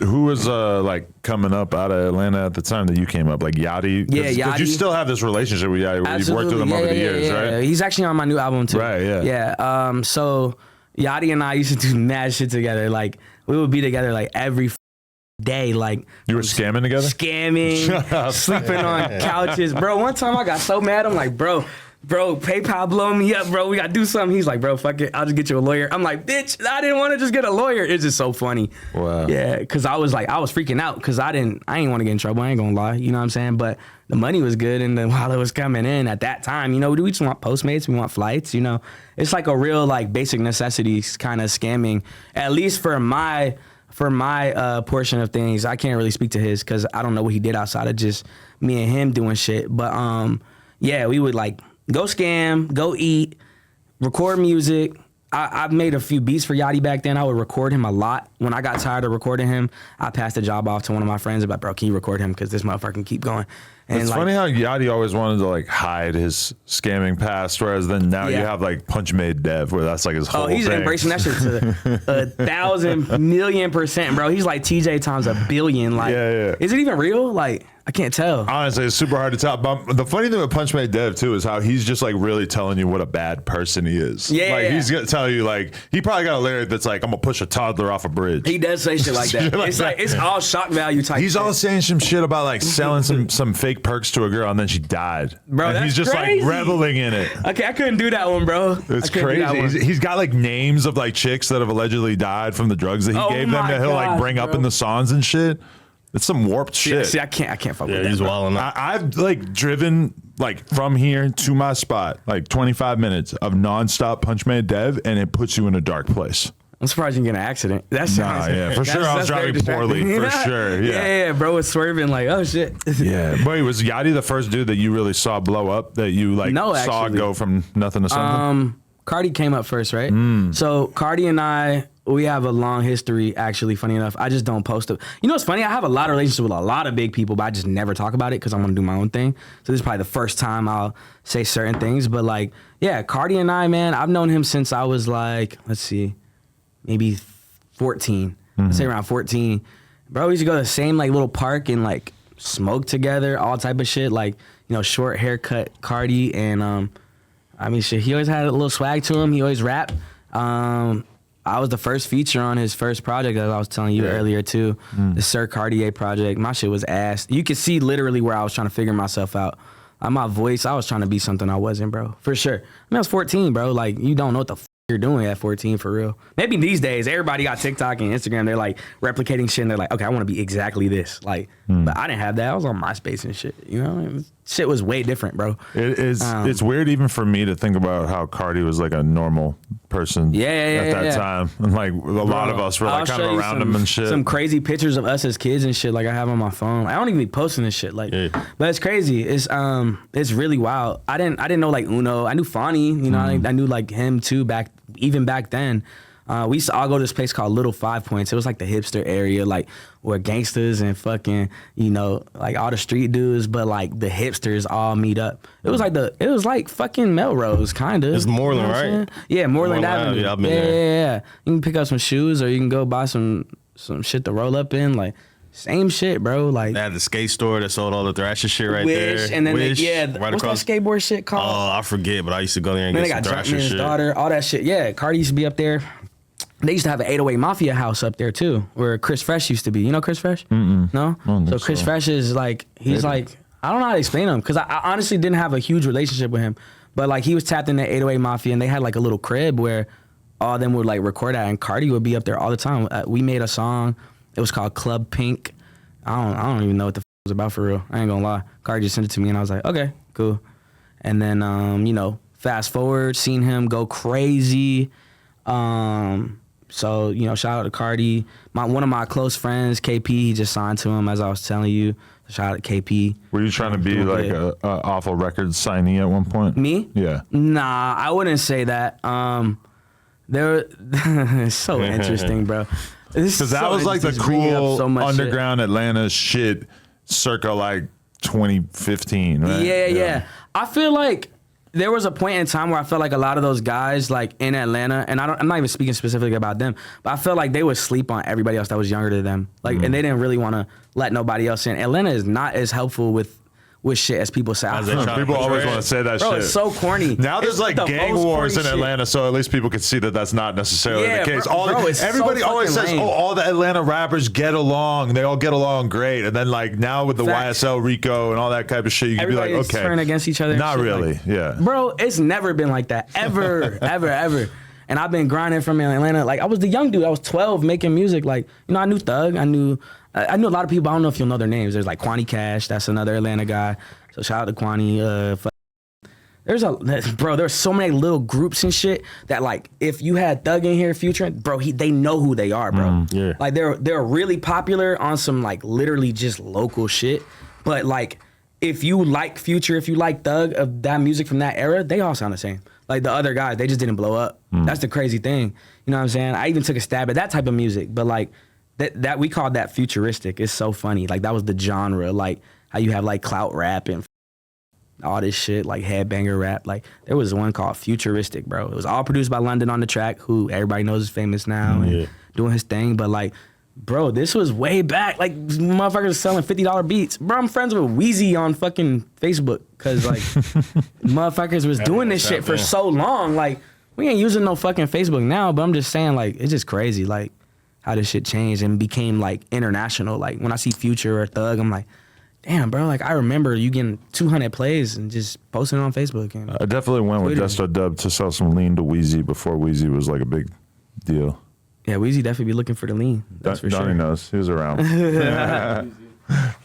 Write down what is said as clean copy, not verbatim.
Who was like coming up out of Atlanta at the time that you came up? Like Yachty? Yeah, Yachty. Because you still have this relationship with Yachty where you've worked with him over the years, right? He's actually on my new album too. Right, yeah. Yeah. So Yachty and I used to do mad shit together. Like we would be together like every day. Like you were scamming together? Scamming, sleeping on couches. Bro, one time I got so mad. I'm like, bro, PayPal blow me up, bro. We gotta do something. He's like, bro, fuck it. I'll just get you a lawyer. I'm like, bitch, I didn't want to just get a lawyer. It's just so funny. Wow. Yeah, because I was freaking out because I ain't want to get in trouble. I ain't gonna lie. You know what I'm saying? But the money was good, and then while it was coming in at that time, you know, we just want Postmates, we want flights, you know. It's like a real like basic necessities kind of scamming, at least for my portion of things. I can't really speak to his because I don't know what he did outside of just me and him doing shit. But yeah, we would like go scam, go eat, record music. I've made a few beats for Yachty back then. I would record him a lot. When I got tired of recording him, I passed the job off to one of my friends. About, bro, can you record him? Because this motherfucker can keep going. And it's like, funny how Yachty always wanted to like hide his scamming past, whereas then now you have like Punchmade Dev, where that's like his whole thing. Oh, he's embracing that shit to 1,000,000,000%, bro. He's like TJ times a billion. Like, is it even real? Like, I can't tell. Honestly, it's super hard to tell. But the funny thing with Punchmade Dev too is how he's just like really telling you what a bad person he is. Yeah, like he's gonna tell you like he probably got a lyric that's like, I'm gonna push a toddler off a bridge. He does say shit like that. It's like it's all shock value type. He's shit. all saying some shit about like selling some fake perks to a girl and then she died. Bro, and that's he's just crazy. like reveling in it. Okay, I couldn't do that one, bro. It's crazy. He's got like names of like chicks that have allegedly died from the drugs that he gave them that he'll like bring up in the songs and shit. It's some warped shit. See, I can't fuck with that. Yeah, he's wilding out. I've like driven like from here to my spot, like 25 minutes of nonstop Punchmade Dev, and it puts you in a dark place. I'm surprised you didn't get an accident. That's yeah, for sure. I was driving poorly, for sure. Yeah, bro was swerving like, oh shit. Yeah, boy, was Yachty the first dude that you really saw blow up? That you like saw go from nothing to something? Carti came up first, right? So Carti and I, we have a long history. Actually, funny enough, I just don't post it. You know what's funny? I have a lot of relationships with a lot of big people, but I just never talk about it because I want to do my own thing. So this is probably the first time I'll say certain things. But like, yeah, Carti and I, man, I've known him since I was like, let's see, maybe 14. Let's say around 14. Bro, we used to go to the same like little park and like smoke together, all type of shit. Like, you know, short haircut Carti and I mean, shit, he always had a little swag to him. He always rapped. I was the first feature on his first project, as I was telling you earlier, too. The Sir Cartier project. My shit was ass. You could see literally where I was trying to figure myself out. My voice, I was trying to be something I wasn't, bro. For sure. I mean, I was 14, bro. Like, you don't know what the you're doing at 14 for real. Maybe these days, everybody got TikTok and Instagram. They're like replicating shit and they're like, okay, I want to be exactly this. Like, but I didn't have that. I was on MySpace and shit, you know? Shit was way different, bro. It is. It's weird even for me to think about how Carti was like a normal person at that time. And like a lot of us were like kind of around him and shit. Some crazy pictures of us as kids and shit like I have on my phone. I don't even be posting this shit. Like, but it's crazy. It's really wild. I didn't know like Uno. I knew Fonny, you know, I knew like him too even back then. We used to all go to this place called Little 5 Points. It was like the hipster area, like where gangsters and fucking, you know, like all the street dudes, but like the hipsters all meet up. It was like fucking Melrose, kind of. It's Moreland, you know right? Yeah, Moreland Avenue. Yeah, I've been there. Yeah. You can pick up some shoes or you can go buy some shit to roll up in. Like, same shit, bro. Like, they had the skate store that sold all the Thrasher shit right Wish, there. And then Wish, right what's that skateboard shit called? Oh, I forget, but I used to go there and get some Thrasher shit. Daughter, all that shit. Yeah, Cardi used to be up there. They used to have an 808 Mafia house up there too, where Chris Fresh used to be. You know Chris Fresh? No? So Chris Fresh is like, he's like, I don't know how to explain him, because I honestly didn't have a huge relationship with him. But like, he was tapped in the 808 Mafia, and they had like a little crib where all of them would like record at, and Cardi would be up there all the time. We made a song. It was called Club Pink. I don't even know what the it was about for real. I ain't gonna lie. Cardi just sent it to me, and I was like, okay, cool. And then, you know, fast forward, seen him go crazy. So, you know, shout out to Cardi. One of my close friends, KP, he just signed to him, as I was telling you. Shout out to KP. Were you trying to be like a Awful Records signee at one point? Me? Yeah. Nah, I wouldn't say that. It's so interesting, bro. Because that was like the cool underground Atlanta shit circa like 2015, right? Yeah. I feel like there was a point in time where I felt like a lot of those guys like in Atlanta, and I'm not even speaking specifically about them, but I felt like they would sleep on everybody else that was younger than them. Like, and they didn't really want to let nobody else in. Atlanta is not as helpful with shit as people say. People always want to say that shit. Bro, it's so corny. Now there's like gang wars in Atlanta, so at least people can see that that's not necessarily the case. Everybody always says, "Oh, all the Atlanta rappers get along. They all get along great." And then like now with the YSL Rico and all that type of shit, you can be like, "Okay, turn against each other." Not really, like, yeah, bro. It's never been like that ever, ever. And I've been grinding from Atlanta. Like I was the young dude. I was 12 making music. Like I knew Thug. I knew a lot of people. I don't know if you'll know their names. There's like Kwani Cash. That's another Atlanta guy. So shout out to Kwani. There's so many little groups and shit that like if you had Thug in here, Future, bro, they know who they are, bro. Yeah. Like they're really popular on some like literally just local shit. But like if you like Future, if you like Thug of that music from that era, they all sound the same. Like the other guys, they just didn't blow up. That's the crazy thing. You know what I'm saying? I even took a stab at that type of music, but like that we called that futuristic. It's so funny. Like that was the genre. Like how you have like clout rap and all this shit, like headbanger rap. Like there was one called Futuristic, bro. It was all produced by London on the track, who everybody knows is famous now and doing his thing. But like, bro, this was way back. Like motherfuckers selling $50 beats. Bro, I'm friends with Weezy on fucking Facebook because like motherfuckers was doing this shit for so long. Like we ain't using no fucking Facebook now, but I'm just saying like it's just crazy like how this shit changed and became like international. Like when I see Future or Thug, I'm like, damn, bro, like I remember you getting 200 plays and just posting it on Facebook. And I definitely went with Desto Dub to sell some lean to Weezy before Weezy was like a big deal. Yeah, Weezy definitely be looking for the lean. That's for Donnie sure. knows. He was around.